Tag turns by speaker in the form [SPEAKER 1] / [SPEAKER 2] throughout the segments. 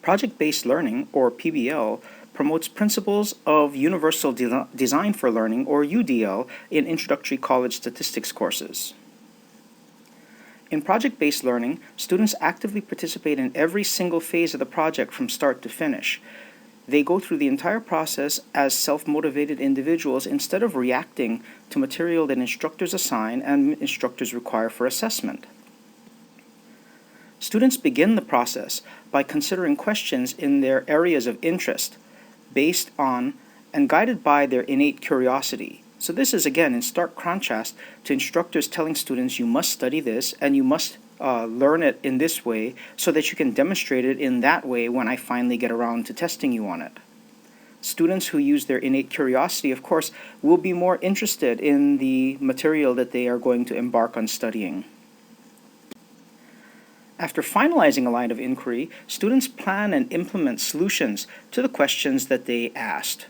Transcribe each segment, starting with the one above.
[SPEAKER 1] Project-based learning, or PBL, promotes principles of universal design for learning, or UDL, in introductory college statistics courses. In project-based learning, students actively participate in every single phase of the project from start to finish. They go through the entire process as self-motivated individuals instead of reacting to material that instructors assign and instructors require for assessment. Students begin the process by considering questions in their areas of interest based on and guided by their innate curiosity. So this is again in stark contrast to instructors telling students you must study this and you must learn it in this way so that you can demonstrate it in that way when I finally get around to testing you on it. Students who use their innate curiosity, of course, will be more interested in the material that they are going to embark on studying. After finalizing a line of inquiry, students plan and implement solutions to the questions that they asked.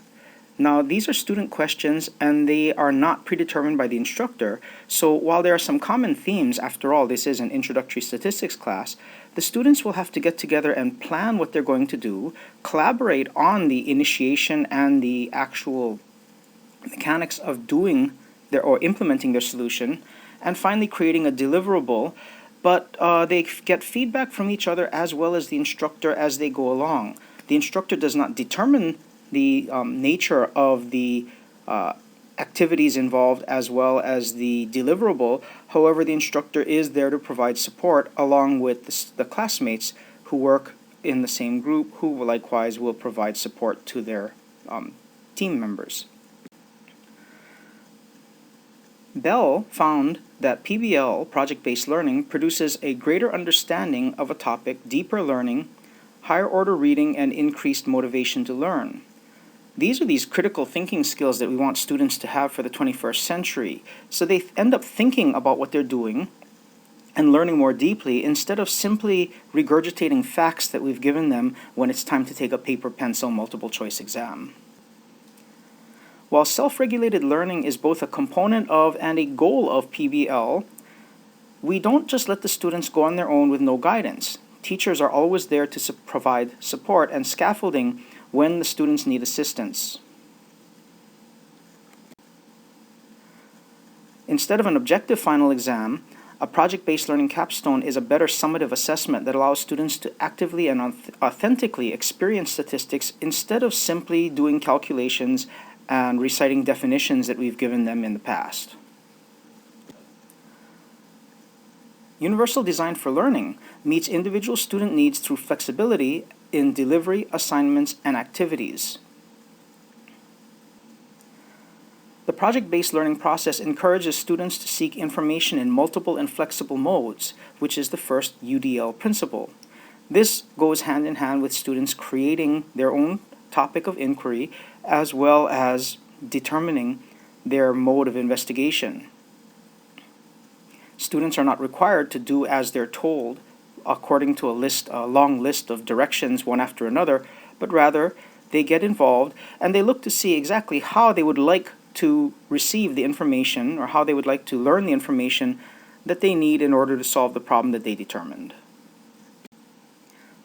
[SPEAKER 1] Now, these are student questions and they are not predetermined by the instructor, so while there are some common themes, after all, this is an introductory statistics class, the students will have to get together and plan what they're going to do, collaborate on the initiation and the actual mechanics of doing their or implementing their solution, and finally creating a deliverable. But they get feedback from each other as well as the instructor as they go along. The instructor does not determine the nature of the activities involved as well as the deliverable. However, the instructor is there to provide support along with the classmates who work in the same group, who likewise will provide support to their team members. Bell found that PBL, project-based learning, produces a greater understanding of a topic, deeper learning, higher order reading, and increased motivation to learn. These are these critical thinking skills that we want students to have for the 21st century. So they end up thinking about what they're doing and learning more deeply instead of simply regurgitating facts that we've given them when it's time to take a paper, pencil, multiple choice exam. While self-regulated learning is both a component of and a goal of PBL, we don't just let the students go on their own with no guidance. Teachers are always there to provide support and scaffolding when the students need assistance. Instead of an objective final exam, a project-based learning capstone is a better summative assessment that allows students to actively and authentically experience statistics instead of simply doing calculations and reciting definitions that we've given them in the past. Universal design for learning meets individual student needs through flexibility in delivery, assignments, and activities. The project-based learning process encourages students to seek information in multiple and flexible modes, which is the first UDL principle. This goes hand in hand with students creating their own topic of inquiry as well as determining their mode of investigation. Students are not required to do as they're told according to a long list of directions one after another, but rather they get involved and they look to see exactly how they would like to receive the information or how they would like to learn the information that they need in order to solve the problem that they determined.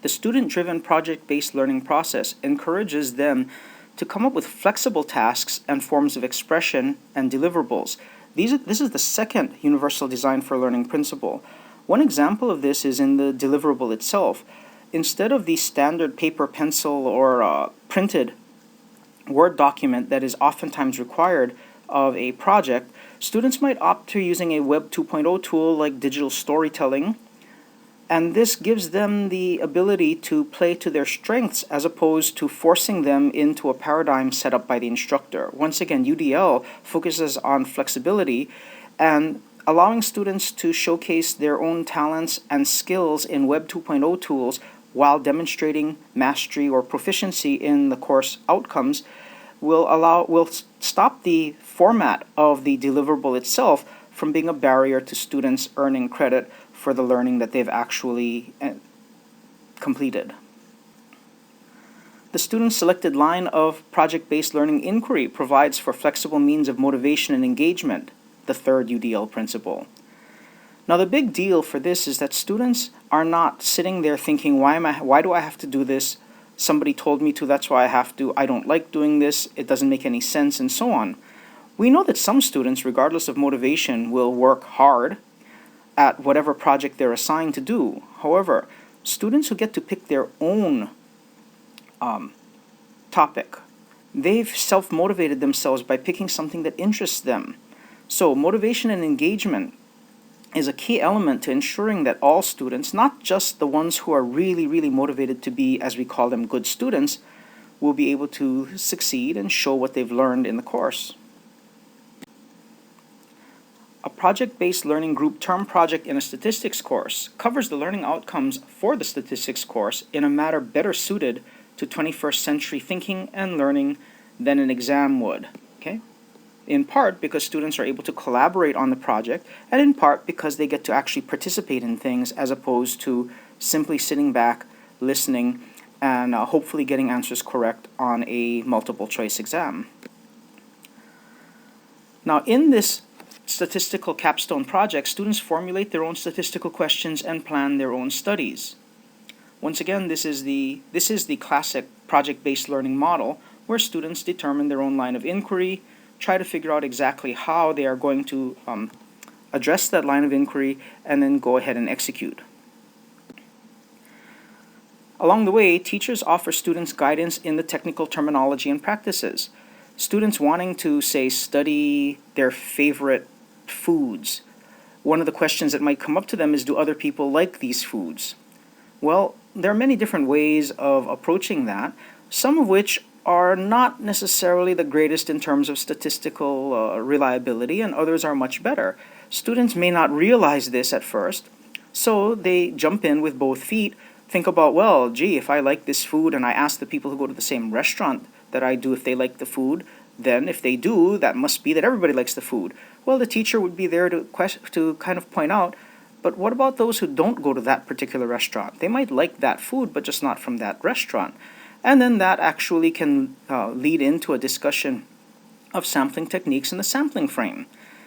[SPEAKER 1] The student-driven project-based learning process encourages them to come up with flexible tasks and forms of expression and deliverables. This is the second universal design for learning principle. One example of this is in the deliverable itself. Instead of the standard paper, pencil, or printed Word document that is oftentimes required of a project, students might opt to using a Web 2.0 tool like digital storytelling, and this gives them the ability to play to their strengths as opposed to forcing them into a paradigm set up by the instructor. Once again, UDL focuses on flexibility and allowing students to showcase their own talents and skills in Web 2.0 tools while demonstrating mastery or proficiency in the course outcomes will stop the format of the deliverable itself from being a barrier to students earning credit for the learning that they've actually completed. The student-selected line of project-based learning inquiry provides for flexible means of motivation and engagement, the third UDL principle. Now the big deal for this is that students are not sitting there thinking, why do I have to do this? somebody told me to, that's why I have to, I don't like doing this, it doesn't make any sense, and so on. We know that some students, regardless of motivation, will work hard at whatever project they're assigned to do. However, students who get to pick their own topic, they've self-motivated themselves by picking something that interests them. So motivation and engagement is a key element to ensuring that all students, not just the ones who are really, really motivated to be, as we call them, good students, will be able to succeed and show what they've learned in the course. A project-based learning group term project in a statistics course covers the learning outcomes for the statistics course in a manner better suited to 21st century thinking and learning than an exam would. Okay? In part because students are able to collaborate on the project, and in part because they get to actually participate in things as opposed to simply sitting back, listening, and hopefully getting answers correct on a multiple choice exam. Now, in this statistical capstone project, students formulate their own statistical questions and plan their own studies. Once again, this is the classic project-based learning model where students determine their own line of inquiry, try to figure out exactly how they are going to address that line of inquiry, and then go ahead and execute. Along the way, teachers offer students guidance in the technical terminology and practices. Students wanting to, say, study their favorite foods, one of the questions that might come up to them is, do other people like these foods? Well, there are many different ways of approaching that, some of which are not necessarily the greatest in terms of statistical reliability, and others are much better. Students may not realize this at first, so they jump in with both feet, think about, well, gee, if I like this food and I ask the people who go to the same restaurant that I do if they like the food, then if they do, that must be that everybody likes the food. Well, the teacher would be there to kind of point out, but what about those who don't go to that particular restaurant? They might like that food, but just not from that restaurant. And then that actually can lead into a discussion of sampling techniques in the sampling frame.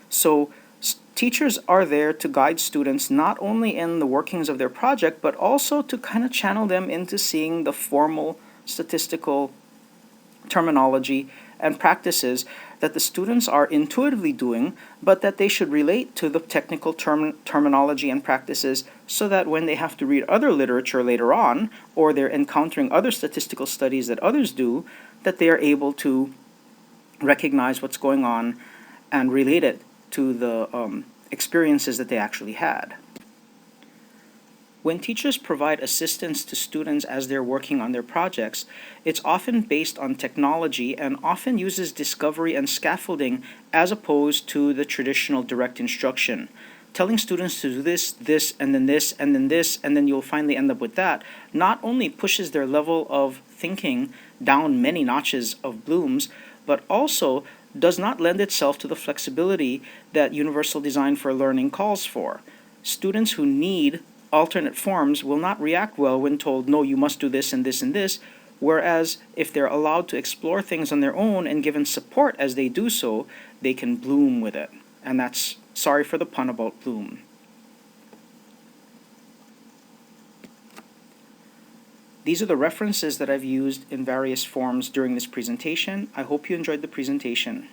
[SPEAKER 1] So teachers are there to guide students not only in the workings of their project, but also to kind of channel them into seeing the formal statistical terminology and practices that the students are intuitively doing, but that they should relate to the technical terminology and practices so that when they have to read other literature later on, or they're encountering other statistical studies that others do, that they are able to recognize what's going on and relate it to the experiences that they actually had. When teachers provide assistance to students as they're working on their projects, it's often based on technology and often uses discovery and scaffolding as opposed to the traditional direct instruction. Telling students to do this, this, and then this, and then this, and then you'll finally end up with that, not only pushes their level of thinking down many notches of blooms, but also does not lend itself to the flexibility that universal design for learning calls for. Students who need alternate forms will not react well when told, no, you must do this and this and this, whereas if they're allowed to explore things on their own and given support as they do so, they can bloom with it. And that's, sorry for the pun about bloom. These are the references that I've used in various forms during this presentation. I hope you enjoyed the presentation.